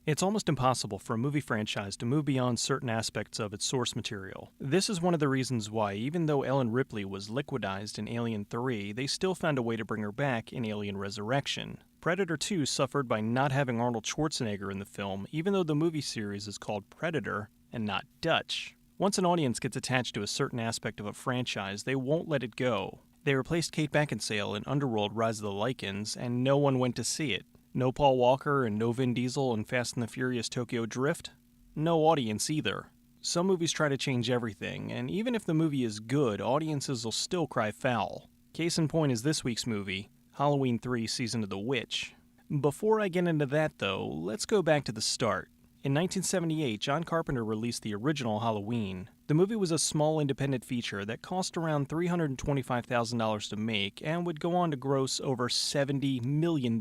It's almost impossible for a movie franchise to move beyond certain aspects of its source material. This is one of the reasons why, even though Ellen Ripley was liquidized in Alien 3, they still found a way to bring her back in Alien Resurrection. Predator 2 suffered by not having Arnold Schwarzenegger in the film, even though the movie series is called Predator and not Dutch. Once an audience gets attached to a certain aspect of a franchise, they won't let it go. They replaced Kate Beckinsale in Underworld Rise of the Lycans, and no one went to see it. No Paul Walker and no Vin Diesel in Fast and the Furious Tokyo Drift? No audience either. Some movies try to change everything, and even if the movie is good, audiences will still cry foul. Case in point is this week's movie, Halloween 3 Season of the Witch. Before I get into that though, let's go back to the start. In 1978, John Carpenter released the original Halloween. The movie was a small independent feature that cost around $325,000 to make and would go on to gross over $70 million.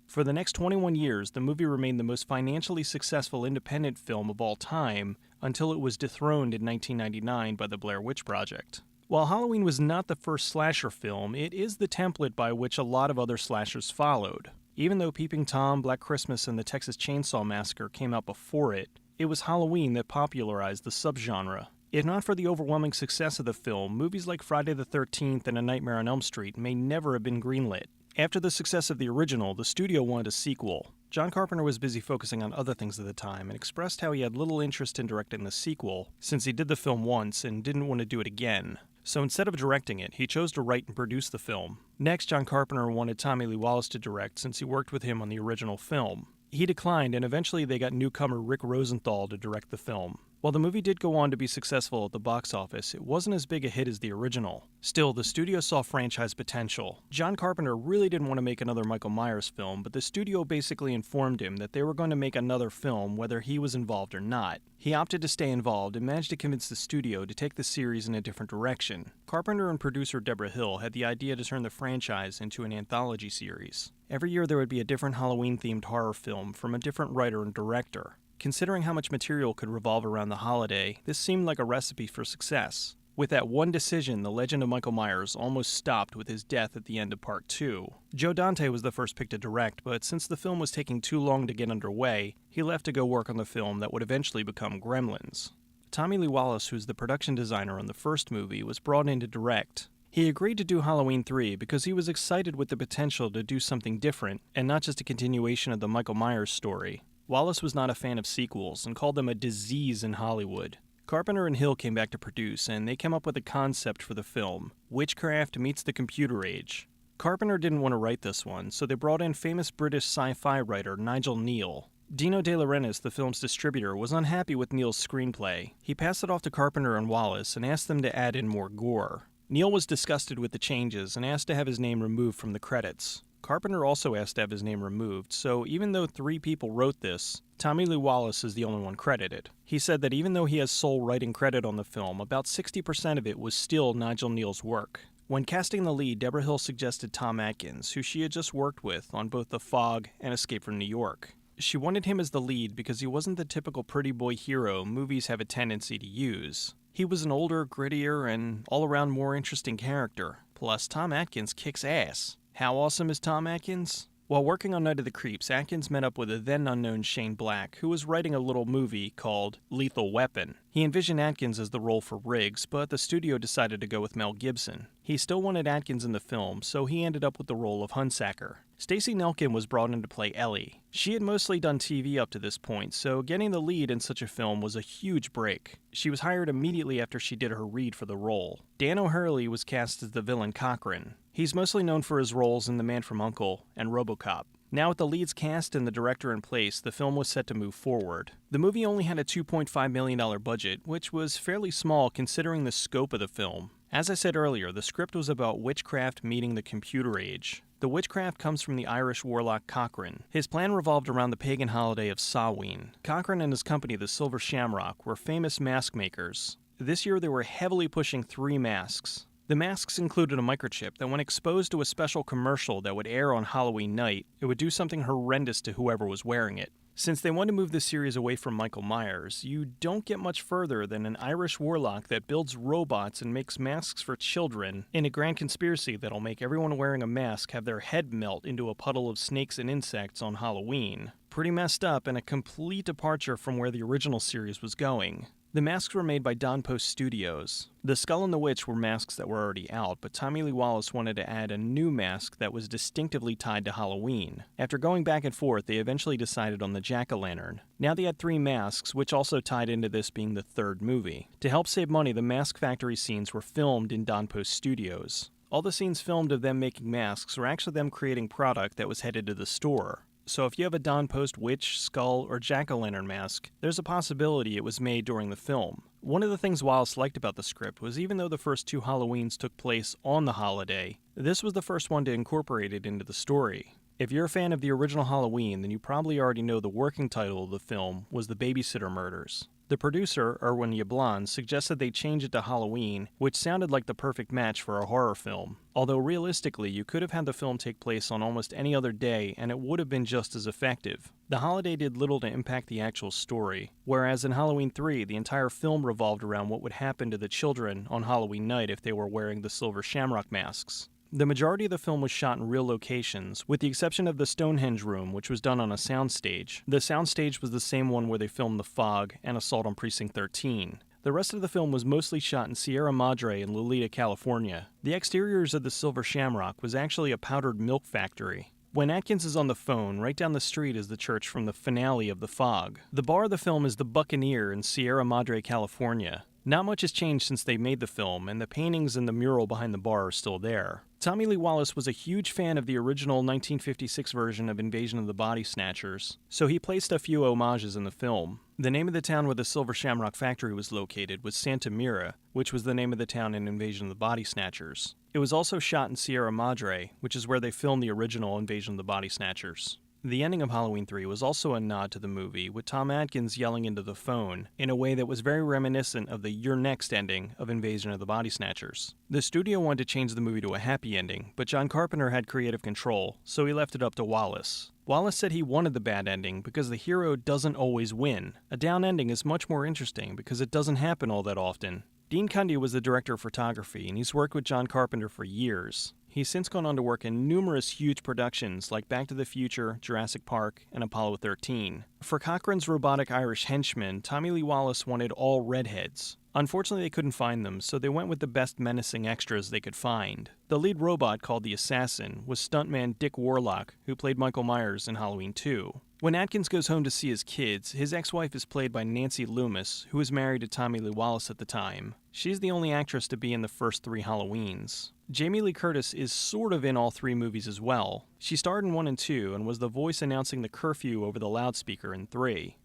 For the next 21 years, the movie remained the most financially successful independent film of all time until it was dethroned in 1999 by the Blair Witch Project. While Halloween was not the first slasher film, it is the template by which a lot of other slashers followed. Even though Peeping Tom, Black Christmas, and the Texas Chainsaw Massacre came out before it, it was Halloween that popularized the subgenre. If not for the overwhelming success of the film, movies like Friday the 13th and A Nightmare on Elm Street may never have been greenlit. After the success of the original, the studio wanted a sequel. John Carpenter was busy focusing on other things at the time and expressed how he had little interest in directing the sequel, since he did the film once and didn't want to do it again. So instead of directing it, he chose to write and produce the film. Next, John Carpenter wanted Tommy Lee Wallace to direct since he worked with him on the original film. He declined, and eventually they got newcomer Rick Rosenthal to direct the film. While the movie did go on to be successful at the box office, it wasn't as big a hit as the original. Still, the studio saw franchise potential. John Carpenter really didn't want to make another Michael Myers film, but the studio basically informed him that they were going to make another film whether he was involved or not. He opted to stay involved and managed to convince the studio to take the series in a different direction. Carpenter and producer Deborah Hill had the idea to turn the franchise into an anthology series. Every year there would be a different Halloween-themed horror film from a different writer and director. Considering how much material could revolve around the holiday, this seemed like a recipe for success. With that one decision, the legend of Michael Myers almost stopped with his death at the end of Part 2. Joe Dante was the first pick to direct, but since the film was taking too long to get underway, he left to go work on the film that would eventually become Gremlins. Tommy Lee Wallace, who's the production designer on the first movie, was brought in to direct. He agreed to do Halloween 3 because he was excited with the potential to do something different, and not just a continuation of the Michael Myers story. Wallace was not a fan of sequels and called them a disease in Hollywood. Carpenter and Hill came back to produce, and they came up with a concept for the film, Witchcraft Meets the Computer Age. Carpenter didn't want to write this one, so they brought in famous British sci-fi writer Nigel Neal. Dino De Laurentiis, the film's distributor, was unhappy with Neal's screenplay. He passed it off to Carpenter and Wallace and asked them to add in more gore. Neal was disgusted with the changes and asked to have his name removed from the credits. Carpenter also asked to have his name removed, so even though 3 people wrote this, Tommy Lee Wallace is the only one credited. He said that even though he has sole writing credit on the film, about 60% of it was still Nigel Neal's work. When casting the lead, Deborah Hill suggested Tom Atkins, who she had just worked with on both The Fog and Escape from New York. She wanted him as the lead because he wasn't the typical pretty boy hero movies have a tendency to use. He was an older, grittier, and all-around more interesting character. Plus, Tom Atkins kicks ass. How awesome is Tom Atkins? While working on Night of the Creeps, Atkins met up with a then-unknown Shane Black, who was writing a little movie called Lethal Weapon. He envisioned Atkins as the role for Riggs, but the studio decided to go with Mel Gibson. He still wanted Atkins in the film, so he ended up with the role of Hunsaker. Stacey Nelkin was brought in to play Ellie. She had mostly done TV up to this point, so getting the lead in such a film was a huge break. She was hired immediately after she did her read for the role. Dan O'Hurley was cast as the villain Cochran. He's mostly known for his roles in The Man from U.N.C.L.E. and RoboCop. Now with the leads cast and the director in place, the film was set to move forward. The movie only had a $2.5 million budget, which was fairly small considering the scope of the film. As I said earlier, the script was about witchcraft meeting the computer age. The witchcraft comes from the Irish warlock Cochran. His plan revolved around the pagan holiday of Samhain. Cochran and his company, the Silver Shamrock, were famous mask makers. This year they were heavily pushing 3 masks. The masks included a microchip that when exposed to a special commercial that would air on Halloween night, it would do something horrendous to whoever was wearing it. Since they want to move the series away from Michael Myers, you don't get much further than an Irish warlock that builds robots and makes masks for children in a grand conspiracy that'll make everyone wearing a mask have their head melt into a puddle of snakes and insects on Halloween. Pretty messed up and a complete departure from where the original series was going. The masks were made by Don Post Studios. The Skull and the Witch were masks that were already out, but Tommy Lee Wallace wanted to add a new mask that was distinctively tied to Halloween. After going back and forth, they eventually decided on the jack-o'-lantern. Now they had 3 masks, which also tied into this being the 3rd movie. To help save money, the mask factory scenes were filmed in Don Post Studios. All the scenes filmed of them making masks were actually them creating product that was headed to the store. So if you have a Don Post witch, skull, or jack-o'-lantern mask, there's a possibility it was made during the film. One of the things Wallace liked about the script was even though the first 2 Halloweens took place on the holiday, this was the first one to incorporate it into the story. If you're a fan of the original Halloween, then you probably already know the working title of the film was The Babysitter Murders. The producer, Erwin Yablon, suggested they change it to Halloween, which sounded like the perfect match for a horror film. Although realistically, you could have had the film take place on almost any other day and it would have been just as effective. The holiday did little to impact the actual story, whereas in Halloween 3, the entire film revolved around what would happen to the children on Halloween night if they were wearing the silver shamrock masks. The majority of the film was shot in real locations, with the exception of the Stonehenge room, which was done on a soundstage. The soundstage was the same one where they filmed The Fog and Assault on Precinct 13. The rest of the film was mostly shot in Sierra Madre in Lolita, California. The exteriors of the Silver Shamrock was actually a powdered milk factory. When Atkins is on the phone, right down the street is the church from the finale of The Fog. The bar of the film is the Buccaneer in Sierra Madre, California. Not much has changed since they made the film, and the paintings and the mural behind the bar are still there. Tommy Lee Wallace was a huge fan of the original 1956 version of Invasion of the Body Snatchers, so he placed a few homages in the film. The name of the town where the Silver Shamrock factory was located was Santa Mira, which was the name of the town in Invasion of the Body Snatchers. It was also shot in Sierra Madre, which is where they filmed the original Invasion of the Body Snatchers. The ending of Halloween 3 was also a nod to the movie, with Tom Atkins yelling into the phone in a way that was very reminiscent of the "You're Next" ending of Invasion of the Body Snatchers. The studio wanted to change the movie to a happy ending, but John Carpenter had creative control, so he left it up to Wallace. Wallace said he wanted the bad ending because the hero doesn't always win. A down ending is much more interesting because it doesn't happen all that often. Dean Cundy was the director of photography, and he's worked with John Carpenter for years. He's since gone on to work in numerous huge productions like Back to the Future, Jurassic Park, and Apollo 13. For Cochrane's robotic Irish henchmen, Tommy Lee Wallace wanted all redheads. Unfortunately, they couldn't find them, so they went with the best menacing extras they could find. The lead robot, called the Assassin, was stuntman Dick Warlock, who played Michael Myers in Halloween 2. When Atkins goes home to see his kids, his ex-wife is played by Nancy Loomis, who was married to Tommy Lee Wallace at the time. She's the only actress to be in the first 3 Halloweens. Jamie Lee Curtis is sort of in all 3 movies as well. She starred in 1 and 2 and was the voice announcing the curfew over the loudspeaker in 3.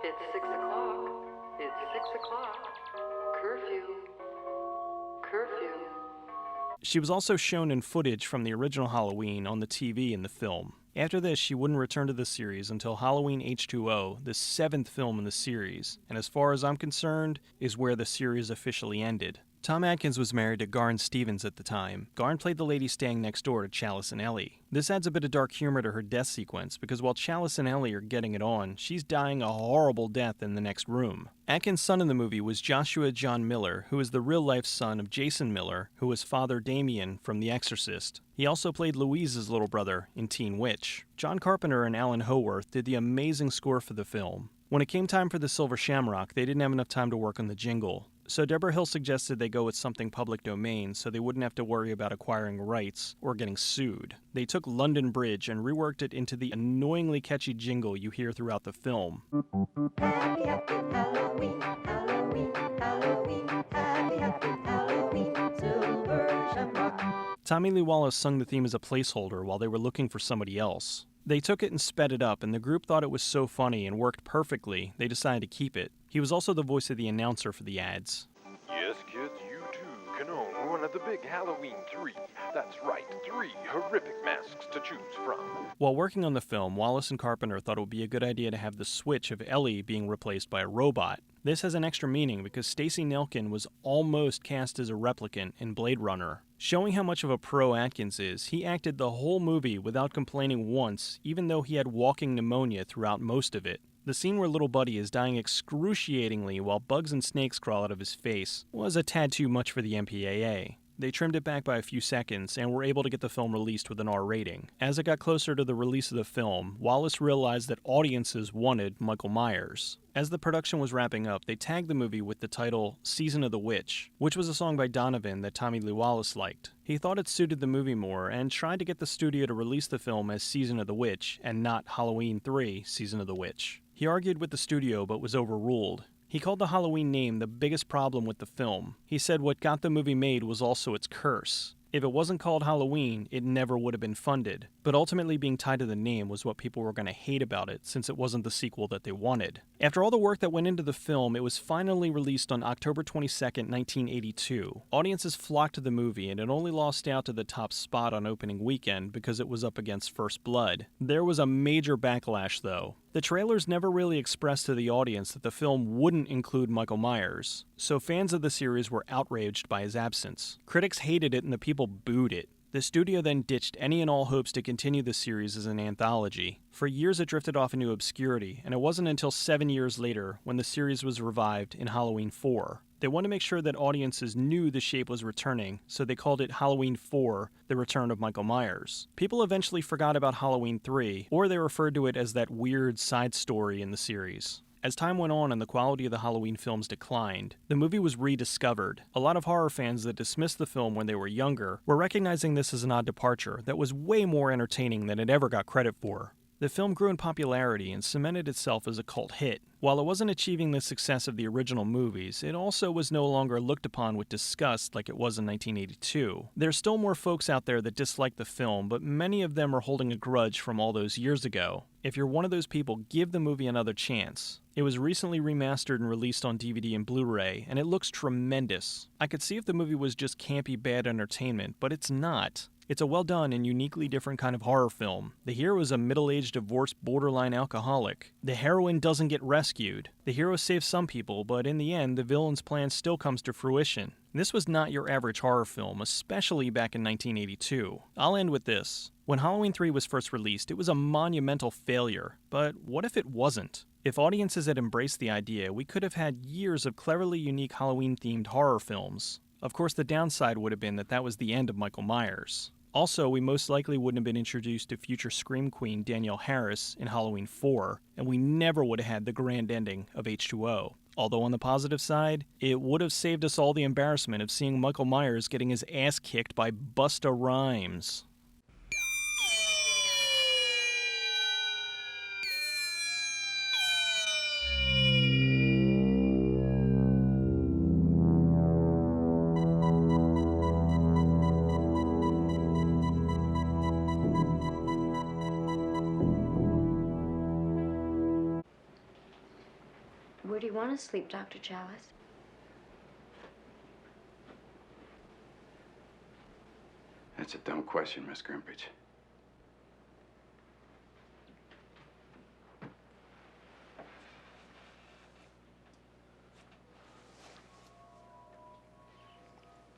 It's 6 o'clock. It's 6 o'clock. Curfew. Curfew. She was also shown in footage from the original Halloween on the TV in the film. After this, she wouldn't return to the series until Halloween H2O, the 7th film in the series, and as far as I'm concerned, is where the series officially ended. Tom Atkins was married to Garn Stevens at the time. Garn played the lady staying next door to Chalice and Ellie. This adds a bit of dark humor to her death sequence, because while Chalice and Ellie are getting it on, she's dying a horrible death in the next room. Atkins' son in the movie was Joshua John Miller, who is the real-life son of Jason Miller, who was Father Damien from The Exorcist. He also played Louise's little brother in Teen Witch. John Carpenter and Alan Howarth did the amazing score for the film. When it came time for the Silver Shamrock, they didn't have enough time to work on the jingle. So Deborah Hill suggested they go with something public domain so they wouldn't have to worry about acquiring rights or getting sued. They took London Bridge and reworked it into the annoyingly catchy jingle you hear throughout the film. Happy, happy Halloween, Halloween, Halloween, happy, happy Halloween, Silver Shamrock. Tommy Lee Wallace sung the theme as a placeholder while they were looking for somebody else. They took it and sped it up, and the group thought it was so funny and worked perfectly, they decided to keep it. He was also the voice of the announcer for the ads. Yes, kids, you too can own one of the big Halloween 3. That's right, 3 horrific masks to choose from. While working on the film, Wallace and Carpenter thought it would be a good idea to have the switch of Ellie being replaced by a robot. This has an extra meaning because Stacey Nelkin was almost cast as a replicant in Blade Runner. Showing how much of a pro Atkins is, he acted the whole movie without complaining once, even though he had walking pneumonia throughout most of it. The scene where little Buddy is dying excruciatingly while bugs and snakes crawl out of his face was a tad too much for the MPAA. They trimmed it back by a few seconds and were able to get the film released with an R rating. As it got closer to the release of the film, Wallace realized that audiences wanted Michael Myers. As the production was wrapping up, they tagged the movie with the title Season of the Witch, which was a song by Donovan that Tommy Lee Wallace liked. He thought it suited the movie more and tried to get the studio to release the film as Season of the Witch and not Halloween 3 Season of the Witch. He argued with the studio but was overruled. He called the Halloween name the biggest problem with the film. He said what got the movie made was also its curse. If it wasn't called Halloween, it never would have been funded. But ultimately being tied to the name was what people were going to hate about it, since it wasn't the sequel that they wanted. After all the work that went into the film, it was finally released on October 22, 1982. Audiences flocked to the movie, and it only lost out to the top spot on opening weekend because it was up against First Blood. There was a major backlash, though. The trailers never really expressed to the audience that the film wouldn't include Michael Myers, so fans of the series were outraged by his absence. Critics hated it and the people booed it. The studio then ditched any and all hopes to continue the series as an anthology. For years it drifted off into obscurity, and it wasn't until 7 years later when the series was revived in Halloween 4. They wanted to make sure that audiences knew the shape was returning, so they called it Halloween 4, The Return of Michael Myers. People eventually forgot about Halloween 3, or they referred to it as that weird side story in the series. As time went on and the quality of the Halloween films declined, the movie was rediscovered. A lot of horror fans that dismissed the film when they were younger were recognizing this as an odd departure that was way more entertaining than it ever got credit for. The film grew in popularity and cemented itself as a cult hit. While it wasn't achieving the success of the original movies, it also was no longer looked upon with disgust like it was in 1982. There's still more folks out there that dislike the film, but many of them are holding a grudge from all those years ago. If you're one of those people, give the movie another chance. It was recently remastered and released on DVD and Blu-ray, and it looks tremendous. I could see if the movie was just campy bad entertainment, but it's not. It's a well-done and uniquely different kind of horror film. The hero is a middle-aged divorced borderline alcoholic. The heroine doesn't get rescued. The hero saves some people, but in the end, the villain's plan still comes to fruition. This was not your average horror film, especially back in 1982. I'll end with this. When Halloween 3 was first released, it was a monumental failure. But what if it wasn't? If audiences had embraced the idea, we could have had years of cleverly unique Halloween-themed horror films. Of course, the downside would have been that that was the end of Michael Myers. Also, we most likely wouldn't have been introduced to future Scream Queen Danielle Harris in Halloween 4, and we never would have had the grand ending of H2O. Although on the positive side, it would have saved us all the embarrassment of seeing Michael Myers getting his ass kicked by Busta Rhymes. Where do you want to sleep, Dr. Chalice? That's a dumb question, Miss Grimpage.